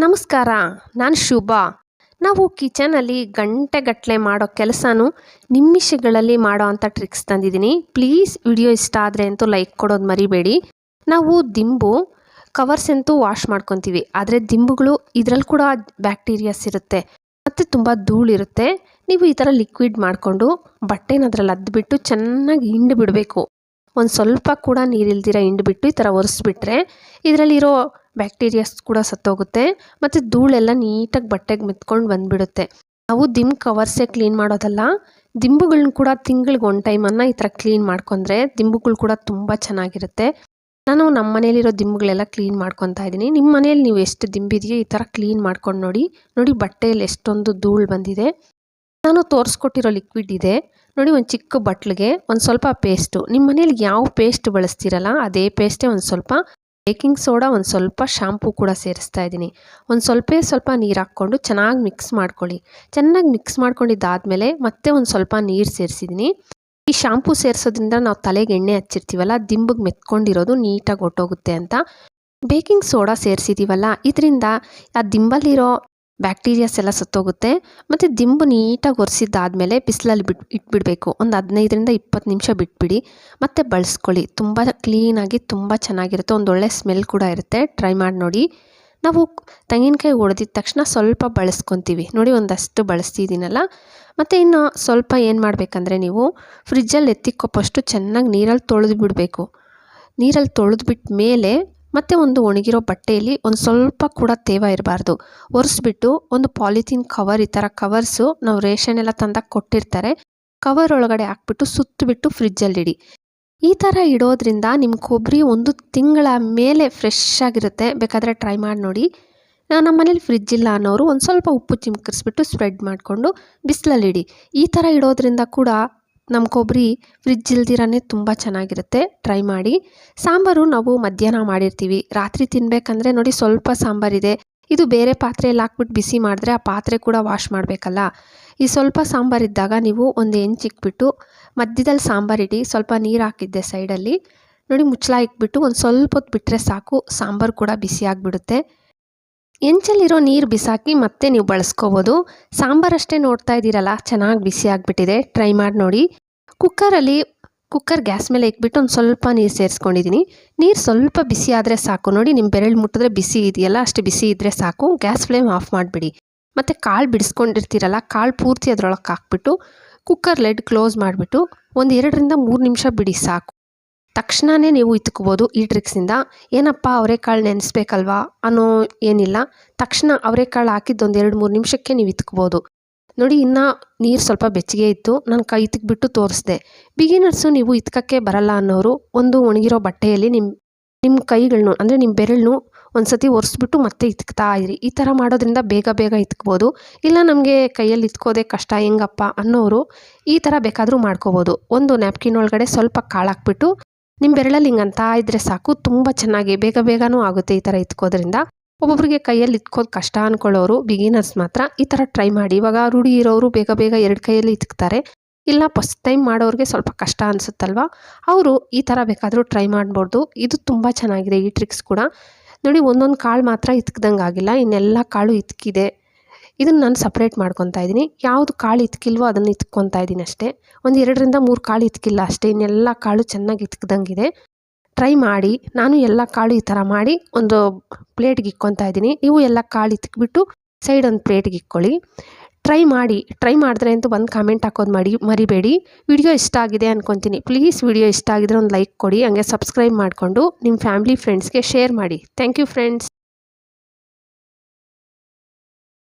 ನಮಸ್ಕಾರ, ನಾನು ಶುಭ. ನಾವು ಕಿಚನಲ್ಲಿ ಗಂಟೆಗಟ್ಟಲೆ ಮಾಡೋ ಕೆಲಸನೂ ನಿಮಿಷಗಳಲ್ಲಿ ಮಾಡೋ ಅಂಥ ಟ್ರಿಕ್ಸ್ ತಂದಿದ್ದೀನಿ. ಪ್ಲೀಸ್ ವಿಡಿಯೋ ಇಷ್ಟ ಆದರೆ ಅಂತೂ ಲೈಕ್ ಕೊಡೋದು ಮರಿಬೇಡಿ. ನಾವು ದಿಂಬು ಕವರ್ಸ್ ಅಂತೂ ವಾಶ್ ಮಾಡ್ಕೊತೀವಿ, ಆದರೆ ದಿಂಬುಗಳು ಇದರಲ್ಲಿ ಕೂಡ ಬ್ಯಾಕ್ಟೀರಿಯಾಸ್ ಇರುತ್ತೆ ಮತ್ತು ತುಂಬ ಧೂಳಿರುತ್ತೆ. ನೀವು ಈ ಥರ ಲಿಕ್ವಿಡ್ ಮಾಡಿಕೊಂಡು ಬಟ್ಟೆನ ಅದರಲ್ಲಿ ಅದ್ಬಿಟ್ಟು ಚೆನ್ನಾಗಿ ಹಿಂಡಿ ಬಿಡಬೇಕು. ಒಂದು ಸ್ವಲ್ಪ ಕೂಡ ನೀರಿಲ್ದಿರ ಹಿಂಡಿಬಿಟ್ಟು ಈ ಥರ ಒರೆಸ್ಬಿಟ್ರೆ ಇದರಲ್ಲಿರೋ ಬ್ಯಾಕ್ಟೀರಿಯಾಸ್ ಕೂಡ ಸತ್ತೋಗುತ್ತೆ ಮತ್ತು ಧೂಳೆಲ್ಲ ನೀಟಾಗಿ ಬಟ್ಟೆಗೆ ಮೆತ್ಕೊಂಡು ಬಂದುಬಿಡುತ್ತೆ. ನಾವು ದಿಂಬು ಕವರ್ಸೇ ಕ್ಲೀನ್ ಮಾಡೋದಲ್ಲ, ದಿಂಬುಗಳನ್ನ ಕೂಡ ತಿಂಗಳಿಗೆ ಒಂದು ಟೈಮನ್ನು ಈ ಥರ ಕ್ಲೀನ್ ಮಾಡ್ಕೊಂಡ್ರೆ ದಿಂಬುಗಳು ಕೂಡ ತುಂಬ ಚೆನ್ನಾಗಿರುತ್ತೆ. ನಾನು ನಮ್ಮ ಮನೇಲಿರೋ ದಿಂಬುಗಳೆಲ್ಲ ಕ್ಲೀನ್ ಮಾಡ್ಕೊತಾ ಇದ್ದೀನಿ. ನಿಮ್ಮ ಮನೇಲಿ ನೀವು ಎಷ್ಟು ದಿಂಬಿದೆಯೋ ಈ ಥರ ಕ್ಲೀನ್ ಮಾಡ್ಕೊಂಡು ನೋಡಿ ಬಟ್ಟೆಯಲ್ಲಿ ಎಷ್ಟೊಂದು ಧೂಳು ಬಂದಿದೆ. ನಾನು ತೋರಿಸ್ಕೊಟ್ಟಿರೋ ಲಿಕ್ವಿಡ್ ಇದೆ ನೋಡಿ, ಒಂದು ಚಿಕ್ಕ ಬಟ್ಲಿಗೆ ಒಂದು ಸ್ವಲ್ಪ ಪೇಸ್ಟು, ನಿಮ್ಮ ಮನೇಲಿ ಯಾವ ಪೇಸ್ಟ್ ಬಳಸ್ತೀರಲ್ಲ ಅದೇ ಪೇಸ್ಟೇ ಒಂದು ಸ್ವಲ್ಪ ಬೇಕಿಂಗ್ ಸೋಡಾ, ಒಂದು ಸ್ವಲ್ಪ ಶಾಂಪೂ ಕೂಡ ಸೇರಿಸ್ತಾ ಇದ್ದೀನಿ. ಒಂದು ಸ್ವಲ್ಪ ನೀರು ಹಾಕ್ಕೊಂಡು ಚೆನ್ನಾಗಿ ಮಿಕ್ಸ್ ಮಾಡ್ಕೊಳ್ಳಿ. ಚೆನ್ನಾಗಿ ಮಿಕ್ಸ್ ಮಾಡ್ಕೊಂಡಿದ್ದಾದಮೇಲೆ ಮತ್ತೆ ಒಂದು ಸ್ವಲ್ಪ ನೀರು ಸೇರಿಸಿದ್ದೀನಿ. ಈ ಶಾಂಪೂ ಸೇರಿಸೋದ್ರಿಂದ ನಾವು ತಲೆಗೆ ಎಣ್ಣೆ ಹಚ್ಚಿರ್ತೀವಲ್ಲ, ದಿಂಬಿಗೆ ಮೆತ್ಕೊಂಡಿರೋದು ನೀಟಾಗಿ ಹೊಟ್ಟೋಗುತ್ತೆ ಅಂತ. ಬೇಕಿಂಗ್ ಸೋಡಾ ಸೇರಿಸಿದ್ದೀವಲ್ಲ, ಇದರಿಂದ ಆ ದಿಂಬಲ್ಲಿರೋ ಬ್ಯಾಕ್ಟೀರಿಯಾಸ್ ಎಲ್ಲ ಸತ್ತೋಗುತ್ತೆ. ಮತ್ತು ದಿಂಬು ನೀಟಾಗಿ ಒರೆಸಿದ್ದಾದಮೇಲೆ ಬಿಸಿಲಲ್ಲಿ ಇಟ್ಬಿಡಬೇಕು. ಒಂದು 15-20 ನಿಮಿಷ ಬಿಟ್ಬಿಡಿ, ಮತ್ತೆ ಬಳಸ್ಕೊಳ್ಳಿ. ತುಂಬ ಕ್ಲೀನಾಗಿ ತುಂಬ ಚೆನ್ನಾಗಿರುತ್ತೆ, ಒಂದು ಒಳ್ಳೆ ಸ್ಮೆಲ್ ಕೂಡ ಇರುತ್ತೆ. ಟ್ರೈ ಮಾಡಿ ನೋಡಿ. ನಾವು ತೆಂಗಿನಕಾಯಿ ಹೊಡೆದಿದ ತಕ್ಷಣ ಸ್ವಲ್ಪ ಬಳಸ್ಕೊತೀವಿ ನೋಡಿ, ಒಂದಷ್ಟು ಬಳಸ್ತಿದ್ದೀನಲ್ಲ. ಮತ್ತು ಇನ್ನು ಸ್ವಲ್ಪ ಏನು ಮಾಡಬೇಕಂದ್ರೆ, ನೀವು ಫ್ರಿಜ್ಜಲ್ಲಿ ಎತ್ತಿಕ್ಕೊಪ್ಪಷ್ಟು ಚೆನ್ನಾಗಿ ನೀರಲ್ಲಿ ತೊಳೆದು ಬಿಡಬೇಕು. ನೀರಲ್ಲಿ ತೊಳೆದ್ಬಿಟ್ಟ ಮೇಲೆ ಮತ್ತು ಒಂದು ಒಣಗಿರೋ ಬಟ್ಟೆಯಲ್ಲಿ ಒಂದು ಸ್ವಲ್ಪ ಕೂಡ ತೇವ ಇರಬಾರ್ದು. ಒರೆಸ್ಬಿಟ್ಟು ಒಂದು ಪಾಲಿಥೀನ್ ಕವರ್, ಈ ಥರ ಕವರ್ಸು ನಾವು ರೇಷನ್ ಎಲ್ಲ ತಂದಾಗ ಕೊಟ್ಟಿರ್ತಾರೆ, ಕವರ್ ಒಳಗಡೆ ಹಾಕ್ಬಿಟ್ಟು ಸುತ್ತಬಿಟ್ಟು ಫ್ರಿಜ್ಜಲ್ಲಿಡಿ. ಈ ಥರ ಇಡೋದ್ರಿಂದ ನಿಮ್ಮ ಕೊಬ್ಬರಿ 1 ತಿಂಗಳ ಮೇಲೆ ಫ್ರೆಶ್ ಆಗಿರುತ್ತೆ. ಬೇಕಾದರೆ ಟ್ರೈ ಮಾಡಿ ನೋಡಿ. ನಮ್ಮ ಮನೇಲಿ ಫ್ರಿಜ್ ಇಲ್ಲ ಅನ್ನೋರು ಒಂದು ಸ್ವಲ್ಪ ಉಪ್ಪು ಚಿಮ್ಕರಿಸ್ಬಿಟ್ಟು ಸ್ಪ್ರೆಡ್ ಮಾಡಿಕೊಂಡು ಬಿಸಿಲಲ್ಲಿಡಿ. ಈ ಥರ ಇಡೋದ್ರಿಂದ ಕೂಡ ನಮ್ಮ ಕೊಬ್ಬರಿ ಫ್ರಿಜ್ ಇಲ್ದಿರನೇ ತುಂಬ ಚೆನ್ನಾಗಿರುತ್ತೆ. ಟ್ರೈ ಮಾಡಿ. ಸಾಂಬಾರು ನಾವು ಮಧ್ಯಾಹ್ನ ಮಾಡಿರ್ತೀವಿ, ರಾತ್ರಿ ತಿನ್ನಬೇಕಂದ್ರೆ ನೋಡಿ ಸ್ವಲ್ಪ ಸಾಂಬಾರಿದೆ, ಇದು ಬೇರೆ ಪಾತ್ರೆಯಲ್ಲಿ ಹಾಕ್ಬಿಟ್ಟು ಬಿಸಿ ಮಾಡಿದ್ರೆ ಆ ಪಾತ್ರೆ ಕೂಡ ವಾಶ್ ಮಾಡಬೇಕಲ್ಲ. ಈ ಸ್ವಲ್ಪ ಸಾಂಬಾರಿದ್ದಾಗ ನೀವು ಒಂದು ಹೆಂಚಿಕ್ಬಿಟ್ಟು ಮಧ್ಯದಲ್ಲಿ ಸಾಂಬಾರಿಡಿ, ಸ್ವಲ್ಪ ನೀರು ಹಾಕಿದ್ದೆ ಸೈಡಲ್ಲಿ ನೋಡಿ, ಮುಚ್ಚಳ ಇಕ್ಬಿಟ್ಟು ಒಂದು ಸ್ವಲ್ಪ ಹೊತ್ತು ಬಿಟ್ಟರೆ ಸಾಕು, ಸಾಂಬಾರು ಕೂಡ ಬಿಸಿ ಆಗಿಬಿಡುತ್ತೆ. ಹೆಂಚಲ್ಲಿರೋ ನೀರು ಬಿಸಾಕಿ ಮತ್ತೆ ನೀವು ಬಳಸ್ಕೋಬೋದು. ಸಾಂಬಾರಷ್ಟೇ ನೋಡ್ತಾ ಇದ್ದೀರಲ್ಲ, ಚೆನ್ನಾಗಿ ಬಿಸಿ ಆಗಿಬಿಟ್ಟಿದೆ. ಟ್ರೈ ಮಾಡಿ ನೋಡಿ. ಕುಕ್ಕರ್ ಗ್ಯಾಸ್ ಮೇಲೆ ಇಕ್ಬಿಟ್ಟು ಒಂದು ಸ್ವಲ್ಪ ನೀರು ಸೇರಿಸ್ಕೊಂಡಿದ್ದೀನಿ. ನೀರು ಸ್ವಲ್ಪ ಬಿಸಿ ಆದರೆ ಸಾಕು ನೋಡಿ, ನಿಮ್ಮ ಬೆರಳು ಮುಟ್ಟಿದ್ರೆ ಬಿಸಿ ಇದೆಯಲ್ಲ ಅಷ್ಟು ಬಿಸಿ ಇದ್ದರೆ ಸಾಕು. ಗ್ಯಾಸ್ ಫ್ಲೇಮ್ ಆಫ್ ಮಾಡಿಬಿಡಿ. ಮತ್ತು ಕಾಳು ಬಿಡಿಸ್ಕೊಂಡಿರ್ತೀರಲ್ಲ, ಕಾಳು ಪೂರ್ತಿ ಅದರೊಳಗೆ ಹಾಕ್ಬಿಟ್ಟು ಕುಕ್ಕರ್ ಲೆಡ್ ಕ್ಲೋಸ್ ಮಾಡಿಬಿಟ್ಟು ಒಂದು 2-3 ನಿಮಿಷ ಬಿಡಿ ಸಾಕು. ತಕ್ಷಣವೇ ನೀವು ಇತ್ಕೋಬೋದು ಈ ಟ್ರಿಕ್ಸಿಂದ. ಏನಪ್ಪ ಅವರೆಕಾಳು ನೆನೆಸ್ಬೇಕಲ್ವಾ ಅನ್ನೋ ಏನಿಲ್ಲ, ತಕ್ಷಣ ಅವರೆಕಾಳು ಹಾಕಿದ್ದು ಒಂದು 2-3 ನಿಮಿಷಕ್ಕೆ ನೀವು ಇತ್ಕೋಬೋದು ನೋಡಿ. ಇನ್ನು ನೀರು ಸ್ವಲ್ಪ ಬೆಚ್ಚಗೆ ಇತ್ತು, ನಾನು ಕೈ ಇತ್ಬಿಟ್ಟು ತೋರಿಸ್ದೆ. ಬಿಗಿನರ್ಸು ನೀವು ಇತ್ಕಕ್ಕೆ ಬರಲ್ಲ ಅನ್ನೋರು ಒಂದು ಒಣಗಿರೋ ಬಟ್ಟೆಯಲ್ಲಿ ನಿಮ್ಮ ಕೈಗಳನ್ನು ಅಂದರೆ ನಿಮ್ಮ ಬೆರಳನ್ನು ಒಂದು ಸತಿ ಒರೆಸ್ಬಿಟ್ಟು ಮತ್ತೆ ಇತ್ಕ್ತಾ ಇರಿ. ಈ ಥರ ಮಾಡೋದ್ರಿಂದ ಬೇಗ ಇತ್ಕೋಬೋದು. ಇಲ್ಲ ನಮಗೆ ಕೈಯಲ್ಲಿ ಇತ್ಕೋದೆ ಕಷ್ಟ ಹೆಂಗಪ್ಪ ಅನ್ನೋರು ಈ ಥರ ಬೇಕಾದರೂ ಮಾಡ್ಕೋಬೋದು. ಒಂದು ನ್ಯಾಪ್ಕಿನ್ ಒಳಗಡೆ ಸ್ವಲ್ಪ ಕಾಳು ಹಾಕ್ಬಿಟ್ಟು ನಿಮ್ಮ ಬೆರಳಲ್ಲಿ ಹಿಂಗಂತ ಇದ್ದರೆ ಸಾಕು, ತುಂಬ ಚೆನ್ನಾಗಿ ಬೇಗನೂ ಆಗುತ್ತೆ ಈ ಥರ ಇತ್ಕೋದ್ರಿಂದ. ಒಬ್ಬೊಬ್ಬರಿಗೆ ಕೈಯಲ್ಲಿ ಇತ್ಕೋದು ಕಷ್ಟ ಅಂದ್ಕೊಳ್ಳೋರು ಬಿಗಿನರ್ಸ್ ಮಾತ್ರ ಈ ಥರ ಟ್ರೈ ಮಾಡಿ. ಇವಾಗ ರೂಢಿ ಇರೋರು ಬೇಗ 2 ಕೈಯಲ್ಲಿ ಇತ್ಕ್ತಾರೆ. ಇಲ್ಲ ಫಸ್ಟ್ ಟೈಮ್ ಮಾಡೋರಿಗೆ ಸ್ವಲ್ಪ ಕಷ್ಟ ಅನಿಸುತ್ತಲ್ವ, ಅವರು ಈ ಥರ ಬೇಕಾದರೂ ಟ್ರೈ ಮಾಡ್ಬೋದು. ಇದು ತುಂಬ ಚೆನ್ನಾಗಿದೆ ಈ ಟ್ರಿಕ್ಸ್ ಕೂಡ ನೋಡಿ. ಒಂದೊಂದು ಕಾಳು ಮಾತ್ರ ಇತ್ಕ್ದಂಗೆ ಆಗಿಲ್ಲ, ಇನ್ನೆಲ್ಲ ಕಾಳು ಇತ್ಕಿದೆ. ಇದನ್ನು ನಾನು ಸಪ್ರೇಟ್ ಮಾಡ್ಕೊತಾ ಇದ್ದೀನಿ. ಯಾವುದು ಕಾಳು ಇತ್ಕಿಲ್ವೋ ಅದನ್ನು ಇತ್ಕೊತಾ ಇದ್ದೀನಿ ಅಷ್ಟೇ. ಒಂದು 2-3 ಕಾಳು ಇತ್ಕಿಲ್ಲ ಅಷ್ಟೇ, ಇನ್ನೆಲ್ಲ ಕಾಳು ಚೆನ್ನಾಗಿ ಇತ್ಕ್ದಂಗಿದೆ. ಟ್ರೈ ಮಾಡಿ. ನಾನು ಎಲ್ಲ ಕಾಳು ಈ ಥರ ಮಾಡಿ ಒಂದು ಪ್ಲೇಟ್ಗೆ ಇಕ್ಕೊತಾ ಇದ್ದೀನಿ. ನೀವು ಎಲ್ಲ ಕಾಳು ಇತ್ಬಿಟ್ಟು ಸೈಡ್ ಒಂದು ಪ್ಲೇಟ್ಗೆ ಇಕ್ಕೊಳ್ಳಿ. ಟ್ರೈ ಮಾಡಿ. ಟ್ರೈ ಮಾಡಿದ್ರೆ ಅಂತೂ ಒಂದು ಕಾಮೆಂಟ್ ಹಾಕೋದು ಮರಿಬೇಡಿ. ವಿಡಿಯೋ ಇಷ್ಟ ಆಗಿದೆ ಅಂದ್ಕೊತೀನಿ. ಪ್ಲೀಸ್ ವಿಡಿಯೋ ಇಷ್ಟ ಆಗಿದ್ರೆ ಒಂದು ಲೈಕ್ ಕೊಡಿ, ಹಂಗೆ ಸಬ್ಸ್ಕ್ರೈಬ್ ಮಾಡಿಕೊಂಡು ನಿಮ್ಮ ಫ್ಯಾಮಿಲಿ ಫ್ರೆಂಡ್ಸ್ಗೆ ಶೇರ್ ಮಾಡಿ. Thank you friends.